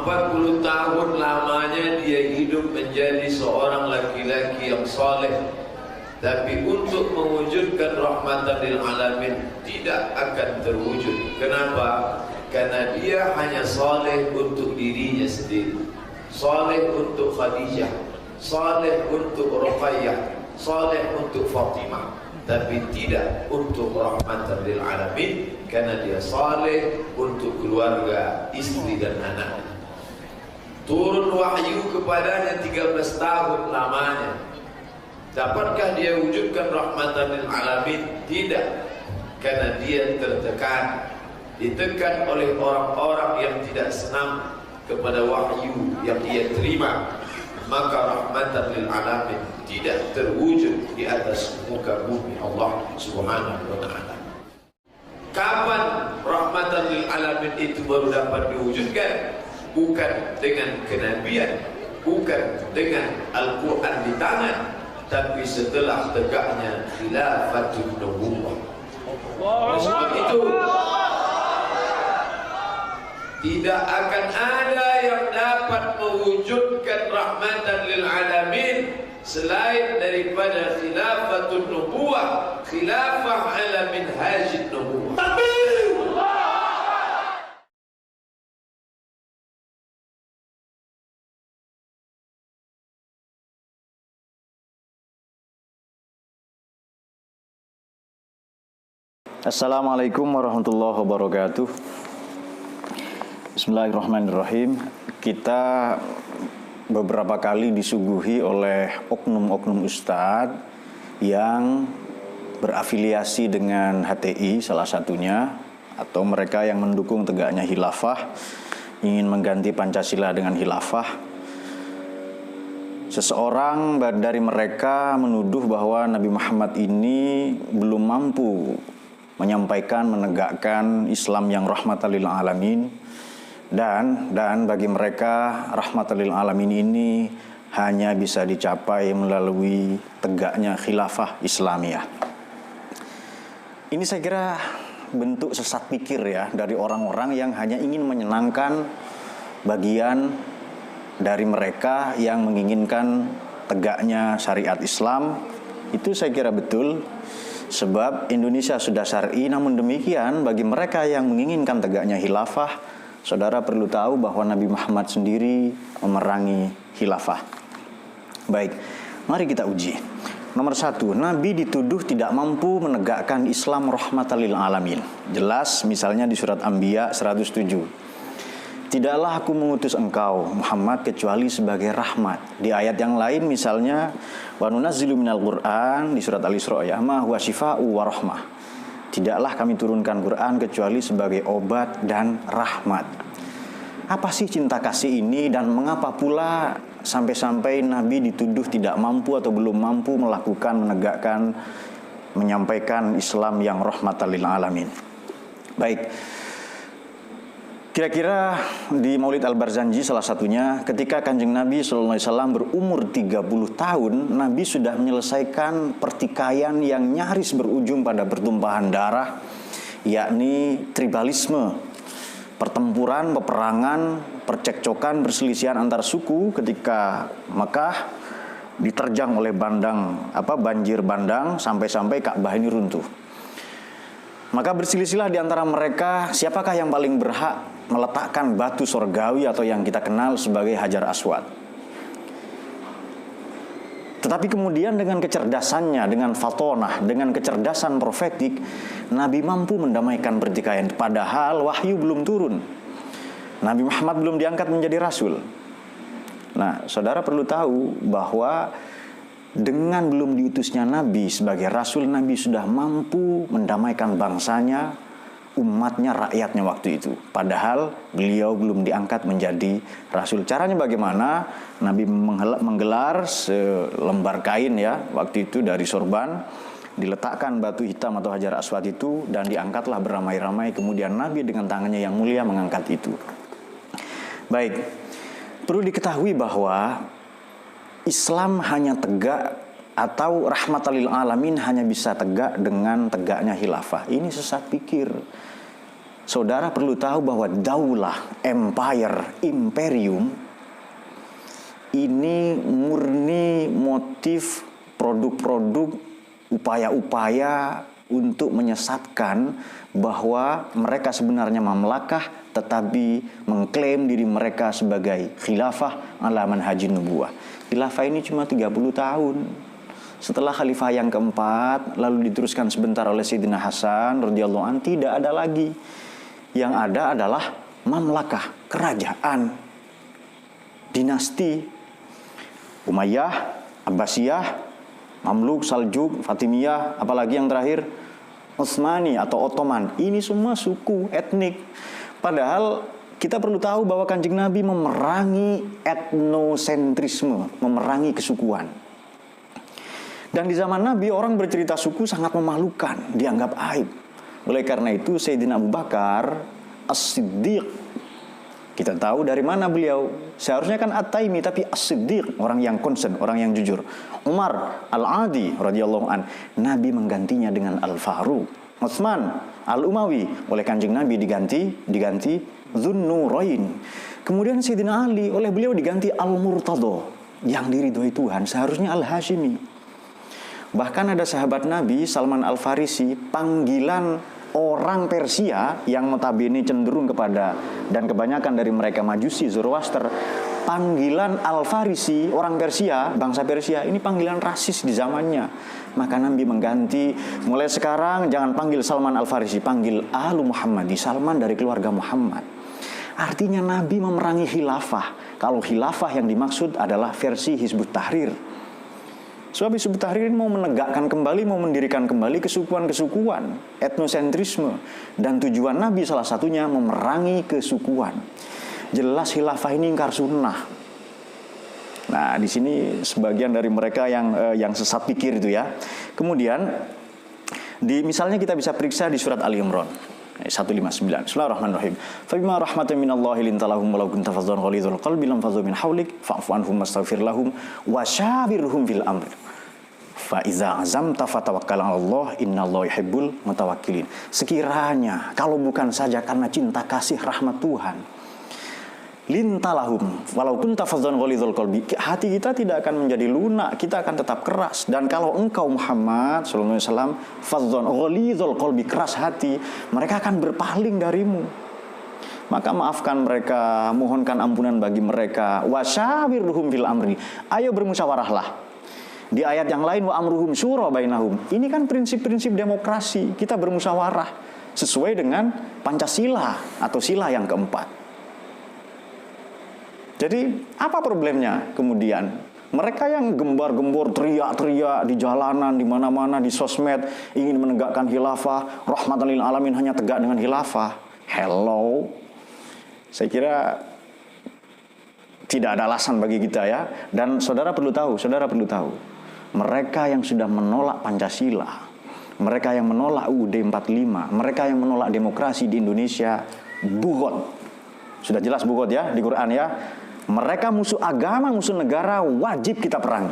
40 tahun lamanya dia hidup menjadi seorang laki-laki yang saleh, tapi untuk mewujudkan rahmatan lil alamin tidak akan terwujud. Kenapa? Karena dia hanya saleh untuk dirinya sendiri, saleh untuk Khadijah, saleh untuk Ruqayyah, saleh untuk Fatimah, tapi tidak untuk rahmatan lil alamin, karena dia saleh untuk keluarga, istri dan anak. Turun wahyu kepadanya 13 tahun lamanya. Dapatkah dia wujudkan rahmatan lil alamin? Tidak, karena dia tertekan, ditekan oleh orang-orang yang tidak senang kepada wahyu yang dia terima. Maka rahmatan lil alamin tidak terwujud di atas muka bumi Allah Subhanahu wa ta'ala. Kapan rahmatan lil alamin itu baru dapat diwujudkan? Bukan dengan kenabian, bukan dengan Al-Quran di tangan, tapi setelah tegaknya khilafatul nubuwwah. Oleh sebab itu tidak akan ada yang dapat mewujudkan rahmatan lil alamin selain daripada khilafatul nubuwwah, khilafah ala minhajin nubuwwah. Takbir! Assalamualaikum warahmatullahi wabarakatuh. Bismillahirrahmanirrahim. Kita beberapa kali disuguhi oleh oknum-oknum ustadz yang berafiliasi dengan HTI salah satunya, atau mereka yang mendukung tegaknya khilafah, ingin mengganti Pancasila dengan khilafah. Seseorang dari mereka menuduh bahwa Nabi Muhammad ini belum mampu menyampaikan, menegakkan Islam yang rahmatan lil alamin, dan bagi mereka rahmatan lil alamin ini hanya bisa dicapai melalui tegaknya khilafah Islamiyah. Ini saya kira bentuk sesat pikir ya dari orang-orang yang hanya ingin menyenangkan bagian dari mereka yang menginginkan tegaknya syariat Islam. Itu saya kira betul. Sebab Indonesia sudah syar'i, namun demikian bagi mereka yang menginginkan tegaknya khilafah, saudara perlu tahu bahwa Nabi Muhammad sendiri memerangi khilafah. Baik, mari kita uji. Nomor 1, Nabi dituduh tidak mampu menegakkan Islam rahmatan lil alamin. Jelas misalnya di surat Anbiya 107. Tidaklah aku mengutus engkau Muhammad kecuali sebagai rahmat. Di ayat yang lain misalnya wa nunazzilu minal Qur'an di surat Al-Isra ya ma huwa syifaa'u wa rahmah. Tidaklah kami turunkan Quran kecuali sebagai obat dan rahmat. Apa sih cinta kasih ini, dan mengapa pula sampai-sampai Nabi dituduh tidak mampu atau belum mampu melakukan, menegakkan, menyampaikan Islam yang rahmatan lil alamin? Baik. Kira-kira di Maulid Al-Barzanji salah satunya, ketika Kanjeng Nabi SAW berumur 30 tahun, Nabi sudah menyelesaikan pertikaian yang nyaris berujung pada pertumpahan darah, yakni tribalisme, pertempuran, peperangan, percekcokan, perselisihan antar suku ketika Mekah diterjang oleh banjir bandang sampai-sampai Ka'bah ini runtuh. Maka berselisihlah di antara mereka siapakah yang paling berhak meletakkan batu sorgawi atau yang kita kenal sebagai Hajar Aswad. Tetapi kemudian dengan kecerdasannya, dengan fatonah, dengan kecerdasan profetik, Nabi mampu mendamaikan pertikaian. Padahal wahyu belum turun, Nabi Muhammad belum diangkat menjadi rasul. Nah, saudara perlu tahu bahwa dengan belum diutusnya Nabi sebagai rasul, Nabi sudah mampu mendamaikan bangsanya, umatnya, rakyatnya waktu itu. Padahal beliau belum diangkat menjadi rasul. Caranya bagaimana? Nabi menggelar selembar kain ya, waktu itu dari sorban, diletakkan batu hitam atau Hajar Aswad itu, dan diangkatlah beramai-ramai. Kemudian Nabi dengan tangannya yang mulia mengangkat itu. Baik, perlu diketahui bahwa Islam hanya tegak, atau rahmatan lil alamin hanya bisa tegak dengan tegaknya khilafah. Ini sesat pikir. saudara perlu tahu bahwa daulah, imperium ini murni motif produk-produk, upaya-upaya untuk menyesatkan bahwa mereka sebenarnya mamlakah, tetapi mengklaim diri mereka sebagai khilafah ala manhajin nubuwah. Khilafah ini cuma 30 tahun. Setelah khalifah yang keempat, lalu diteruskan sebentar oleh Sayyidina Hasan radhiyallahu anhu, tidak ada lagi. Yang ada adalah mamlakah, kerajaan, dinasti, Umayyah, Abbasiyah, Mamluk, Saljuk, Fatimiyah, apalagi yang terakhir Utsmani atau Ottoman. Ini semua suku, etnik. Padahal kita perlu tahu bahwa Kanjeng Nabi memerangi etnosentrisme, memerangi kesukuan. Dan di zaman Nabi orang bercerita suku sangat memalukan, dianggap aib. Oleh karena itu Sayyidina Abu Bakar As-Siddiq, kita tahu dari mana beliau. Seharusnya kan At-Taimi, tapi As-Siddiq, orang yang concern, orang yang jujur. Umar Al-Adi radhiyallahu an, Nabi menggantinya dengan Al-Faruq. Utsman Al-Umawi oleh Kanjeng Nabi diganti Dzunnurain. Kemudian Sayyidina Ali oleh beliau diganti Al-Murtadha, yang diridhoi Tuhan, seharusnya Al-Hashimi. Bahkan ada sahabat Nabi Salman Al-Farisi, panggilan orang Persia yang notabene cenderung kepada, dan kebanyakan dari mereka Majusi, Zoroaster, panggilan Al-Farisi, orang Persia, bangsa Persia, ini panggilan rasis di zamannya. Maka Nabi mengganti, mulai sekarang jangan panggil Salman Al-Farisi, panggil Alu Muhammadi, Salman dari keluarga Muhammad. Artinya Nabi memerangi khilafah. Kalau khilafah yang dimaksud adalah versi Hizbut Tahrir. Sebab Hizbut Tahrir mau menegakkan kembali, mau mendirikan kembali kesukuan-kesukuan, etnosentrisme. Dan tujuan Nabi salah satunya memerangi kesukuan. Jelas khilafah ini ingkar sunnah. Nah, di sini sebagian dari mereka yang sesat pikir itu ya. Kemudian misalnya kita bisa periksa di surat Ali Imran 159. Bismillahirrahmanirrahim. Fabima rahmatin minallahi lintalahum walau kunta fazzan ghalidhul qalbi lam fadhu min hawlik fa'fu anhum wastaghfir lahum wasyawirhum fil amr. Fa iza azamta fatawakkal 'ala Allah innallaha yuhibbul mutawakkilin. Sekiranya kalau bukan saja karena cinta kasih rahmat Tuhan, lintalahum walaupun tafazzan ghalidhul qalbi, hati kita tidak akan menjadi lunak, kita akan tetap keras. Dan kalau engkau Muhammad sallallahu alaihi wasallam fazzan ghalidhul qalbi, keras hati, mereka akan berpaling darimu. Maka maafkan mereka, mohonkan ampunan bagi mereka. Wasyawirhum fil amri, ayo bermusyawarahlah. Di ayat yang lain wa amruhum syura bainahum, ini kan prinsip-prinsip demokrasi, kita bermusyawarah sesuai dengan Pancasila atau sila yang keempat. Jadi apa problemnya kemudian? Mereka yang gembar-gembor, teriak-teriak di jalanan, di mana-mana, di sosmed, ingin menegakkan khilafah, rahmatan lil alamin, hanya tegak dengan khilafah. Hello. Saya kira tidak ada alasan bagi kita ya. Dan saudara perlu tahu, mereka yang sudah menolak Pancasila, mereka yang menolak UUD 45, mereka yang menolak demokrasi di Indonesia, bugot. Sudah jelas bugot ya di Quran ya. Mereka musuh agama, musuh negara, wajib kita perangi.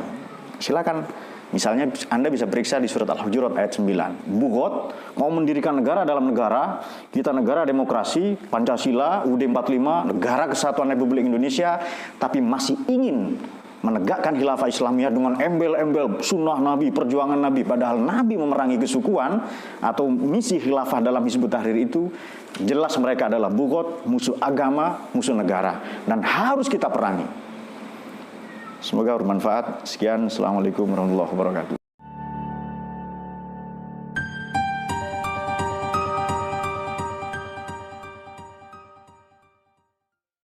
Silakan, misalnya Anda bisa periksa di surat Al-Hujurat ayat 9. Bugot mau mendirikan negara dalam negara, kita negara demokrasi, Pancasila, UUD 45, negara kesatuan Republik Indonesia, tapi masih ingin menegakkan khilafah Islamiyah dengan embel-embel sunnah Nabi, perjuangan Nabi. Padahal Nabi memerangi kesukuan atau misi khilafah dalam Hizbut Tahrir itu. Jelas mereka adalah bugot, musuh agama, musuh negara. Dan harus kita perangi. Semoga bermanfaat. Sekian, Assalamualaikum warahmatullahi wabarakatuh.